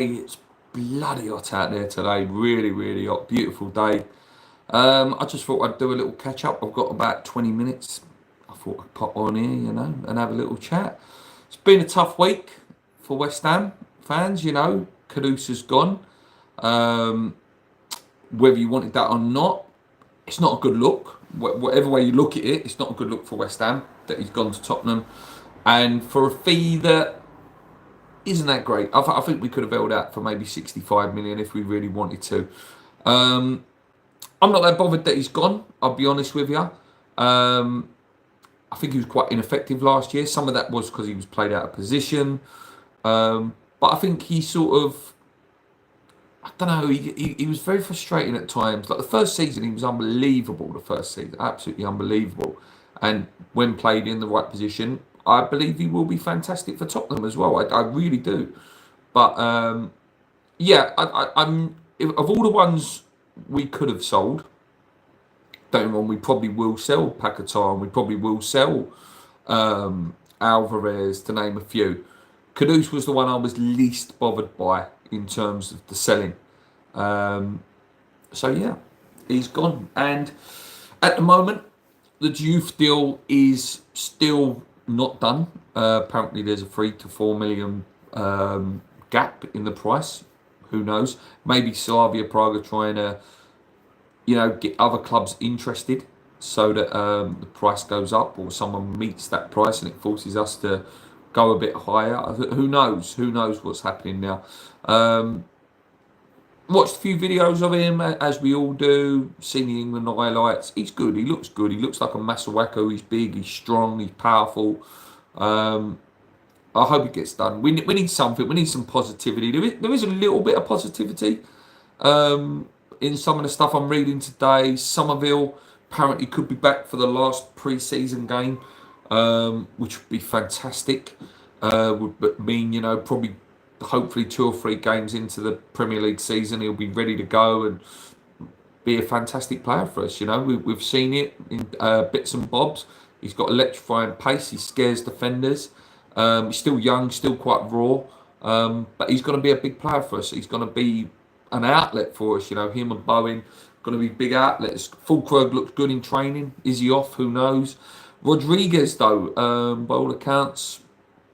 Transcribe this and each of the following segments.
It's bloody hot out there today. Really, really hot. Beautiful day. I just thought I'd do a little catch up. I've got about 20 minutes. I thought I'd pop on here, and have a little chat. It's been a tough week for West Ham fans. Caduce's gone. Um, Whether you wanted that or not, it's not a good look. Whatever way you look at it, it's not a good look for West Ham that he's gone to Tottenham. And for a fee that isn't that great. I think we could have held out for maybe 65 million if we really wanted to. Um, I'm not that bothered that he's gone, I'll be honest with you. I think he was quite ineffective last year. Some of that was because he was played out of position. But I think he sort of, I don't know, he was very frustrating at times. Like the first season, he was unbelievable, the first season, absolutely unbelievable. And when played in the right position, I believe he will be fantastic for Tottenham as well. I really do. But yeah, of all the ones we could have sold, don't get me wrong, we probably will sell Paquetá and we probably will sell Alvarez, to name a few. Kudus was the one I was least bothered by in terms of the selling. So yeah, he's gone. And at the moment, the Diouf deal is still not done. Apparently, there's a 3 to 4 million gap in the price. Who knows? Maybe Slavia Prague are trying to, get other clubs interested so that the price goes up, or someone meets that price and it forces us to go a bit higher. Who knows? Who knows what's happening now? Watched a few videos of him, as we all do. Seen the England highlights. He's good. He looks good. He looks like a Masuaku. He's big. He's strong. He's powerful. I hope it gets done. We need something. We need some positivity. There is a little bit of positivity in some of the stuff I'm reading today. Somerville apparently could be back for the last pre-season game, which would be fantastic. Would mean, probably hopefully 2 or 3 games into the Premier League season, he'll be ready to go and be a fantastic player for us. We've seen it in bits and bobs. He's got electrifying pace. He scares defenders. He's still young, still quite raw, but he's going to be a big player for us. He's going to be an outlet for us. Him and Bowen going to be big outlets. Fulkrug looks good in training. Is he off? Who knows? Rodriguez, though, by all accounts,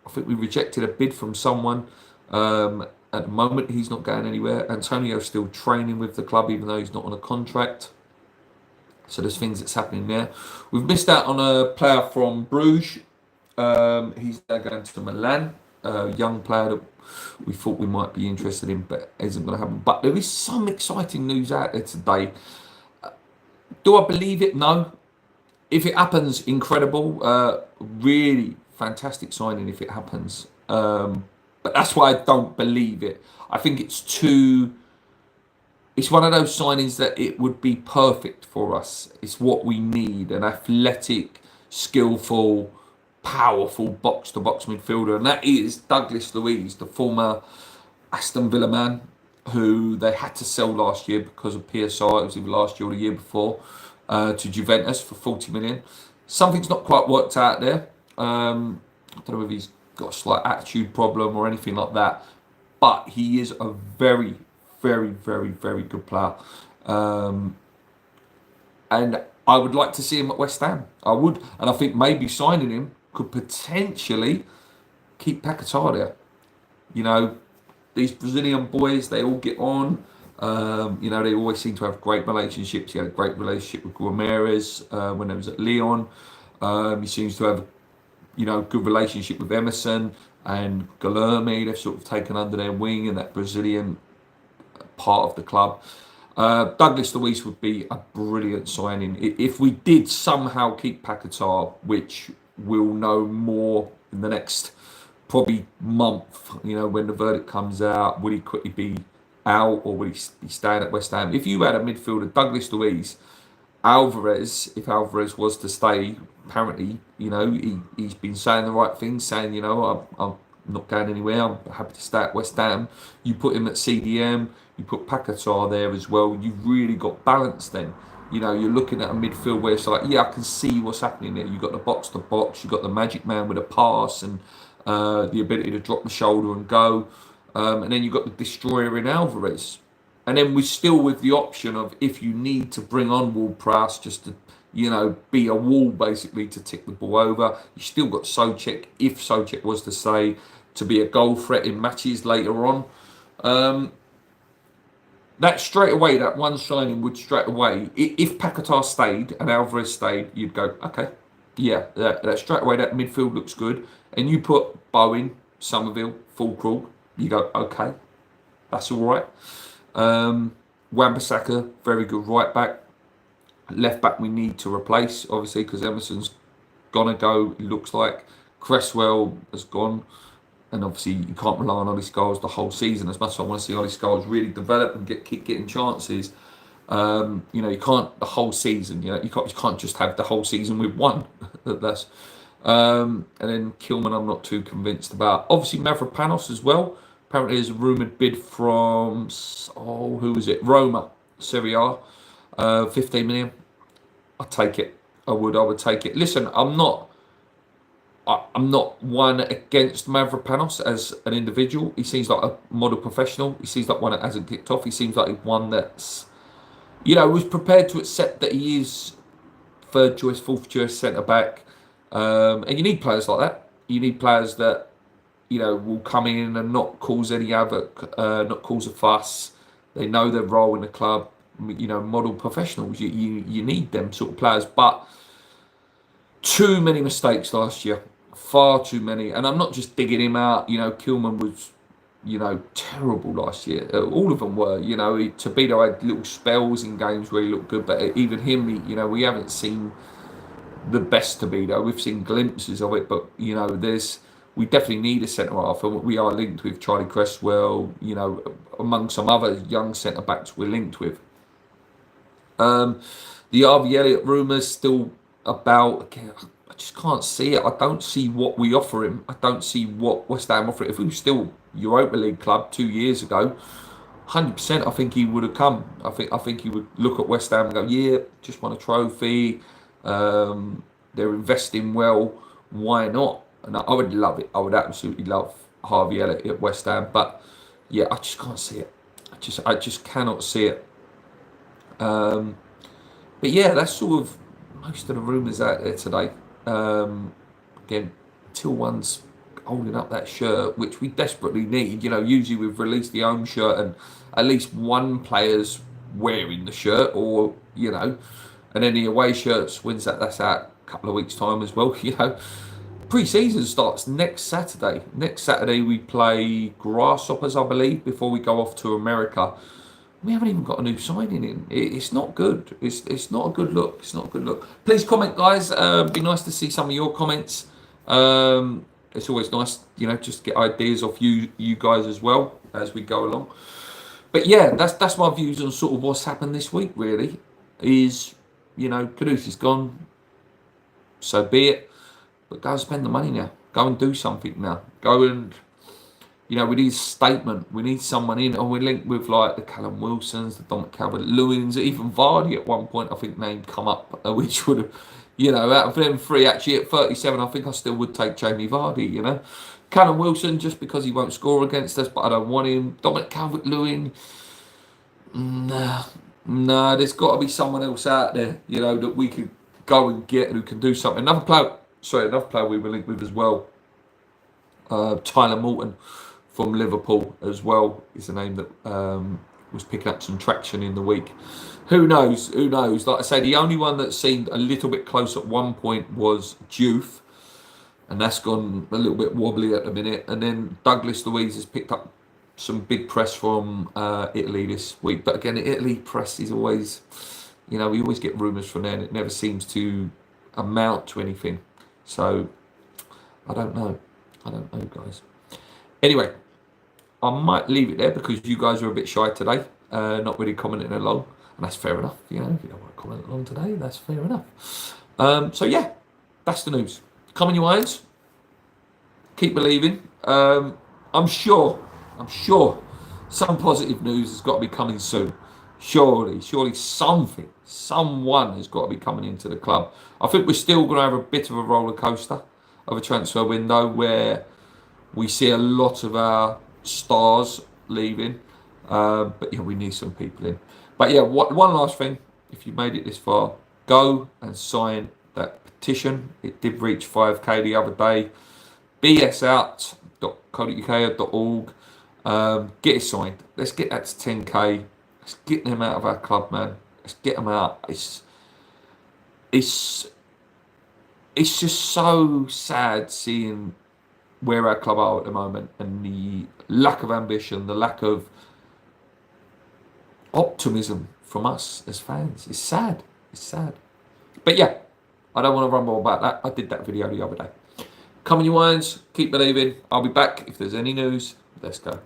I think we rejected a bid from someone. At the moment, he's not going anywhere. Antonio's still training with the club, even though he's not on a contract. So there's things that's happening there. We've missed out on a player from Bruges. He's now going to Milan. Young player that we thought we might be interested in, but isn't going to happen. But there is some exciting news out there today. Do I believe it? No. If it happens, incredible. Really fantastic signing if it happens. But that's why I don't believe it. I think it's one of those signings that it would be perfect for us. It's what we need, an athletic, skillful, powerful box-to-box midfielder. And that is Douglas Luiz, the former Aston Villa man, who they had to sell last year because of PSR. It was either last year or the year before, to Juventus for 40 million. Something's not quite worked out there. I don't know if he's got a slight attitude problem or anything like that, but he is a very, very, very, very good player, and I would like to see him at West Ham. I would, and I think maybe signing him could potentially keep Paquetá there. These Brazilian boys, they all get on. They always seem to have great relationships. He had a great relationship with Ramirez when he was at Lyon. He seems to have good relationship with Emerson and Guilherme. They've sort of taken under their wing in that Brazilian part of the club. Douglas Luiz would be a brilliant signing. If we did somehow keep Paquetá, which we'll know more in the next probably month, when the verdict comes out, will he quickly be out or will he be staying at West Ham? If you had a midfielder, Douglas Luiz, Alvarez, if Alvarez was to stay, apparently, he's been saying the right things, saying, I'm not going anywhere, I'm happy to stay at West Ham. You put him at CDM, you put Paquetá there as well, you've really got balance then. You're looking at a midfield where it's like, yeah, I can see what's happening there. You've got the box to box, you've got the magic man with a pass and the ability to drop the shoulder and go. And then you've got the destroyer in Alvarez. And then we're still with the option of, if you need to bring on Ward-Prowse just to, be a wall basically to tick the ball over. You still got Souček, if Souček was to say, to be a goal threat in matches later on. That straight away, that one signing would straight away, if Paquetá stayed and Alvarez stayed, you'd go, okay, yeah, that straight away, that midfield looks good. And you put Bowen, Somerville, Fulcral, you go, okay, that's all right. Wan-Bissaka, very good right back. Left back we need to replace, obviously, because Emerson's gonna go, it looks like. Cresswell has gone. And obviously you can't rely on Ollie Scholes the whole season. As much as I want to see Ollie Scholes really develop and keep getting chances, you can't the whole season. You can't just have the whole season with one. That's and then Kilman I'm not too convinced about. Obviously Mavropanos as well. Apparently there's a rumoured bid from who was it? Roma, Serie A, 15 million. I'd take it. I would take it. Listen, I'm not one against Mavropanos as an individual. He seems like a model professional. He seems like one that hasn't kicked off. He seems like one that's, was prepared to accept that he is third choice, fourth choice centre back. And you need players like that. You need players that, will come in and not cause any havoc, not cause a fuss. They know their role in the club. Model professionals. You need them sort of players. But too many mistakes last year. Far too many. And I'm not just digging him out. Kilman was, terrible last year. All of them were. Tobito had little spells in games where he looked good. But even him, we haven't seen the best Tobito. We've seen glimpses of it. But, we definitely need a centre-half. And we are linked with Charlie Cresswell, among some other young centre-backs we're linked with. The Harvey Elliott rumours still about. Again, I just can't see it. I don't see what we offer him. I don't see what West Ham offer. If we were still Europa League club 2 years ago, 100% I think he would have come. I think he would look at West Ham and go, yeah, just won a trophy. They're investing well. Why not? And I would love it. I would absolutely love Harvey Elliott at West Ham. But yeah, I just can't see it. I just cannot see it. But yeah, that's sort of most of the rumours out there today. Again, till one's holding up that shirt, which we desperately need. Usually we've released the home shirt and at least one player's wearing the shirt, or and then the away shirts. When's that? That's out a couple of weeks' time as well. Pre-season starts next Saturday. Next Saturday we play Grasshoppers, I believe, before we go off to America. We haven't even got a new signing in. It's not good. It's not a good look. It's not a good look. Please comment, guys. Be nice to see some of your comments. It's always nice, just get ideas off you guys as well as we go along. But yeah, that's my views on sort of what's happened this week. Really, is Kudus is gone. So be it. But go and spend the money now. Go and do something now. Go and. We need a statement. We need someone in. And we're linked with like the Callum Wilsons, the Dominic Calvert-Lewins, even Vardy at one point, I think, name come up, which would have, out of them three, actually at 37, I think I still would take Jamie Vardy, Callum Wilson, just because he won't score against us, but I don't want him. Dominic Calvert-Lewin, nah, there's got to be someone else out there, that we could go and get who can do something. Another player we were linked with as well, Tyler Morton from Liverpool as well is a name that was picking up some traction in the week. Who knows? Like I say, the only one that seemed a little bit close at one point was Juve, and that's gone a little bit wobbly at the minute. And then Douglas Luiz has picked up some big press from Italy this week. But again, the Italy press is always, we always get rumours from there, and it never seems to amount to anything. So I don't know, guys. Anyway, I might leave it there because you guys are a bit shy today, not really commenting along, and that's fair enough. If you don't want to comment along today, that's fair enough. So yeah, that's the news. Come on, you irons. Keep believing. I'm sure some positive news has got to be coming soon. Surely someone has got to be coming into the club. I think we're still going to have a bit of a roller coaster of a transfer window where we see a lot of our stars leaving. But yeah, we need some people in. But yeah, one last thing. If you made it this far, go and sign that petition. It did reach 5k the other day. bsout.co.uk.org. Get it signed. Let's get that to 10k. Let's get them out of our club, man. Let's get them out. It's just so sad seeing where our club are at the moment and the lack of ambition, the lack of optimism from us as fans. It's sad. It's sad. But yeah, I don't want to run more about that. I did that video the other day. Come on, you irons. Keep believing. I'll be back if there's any news. Let's go.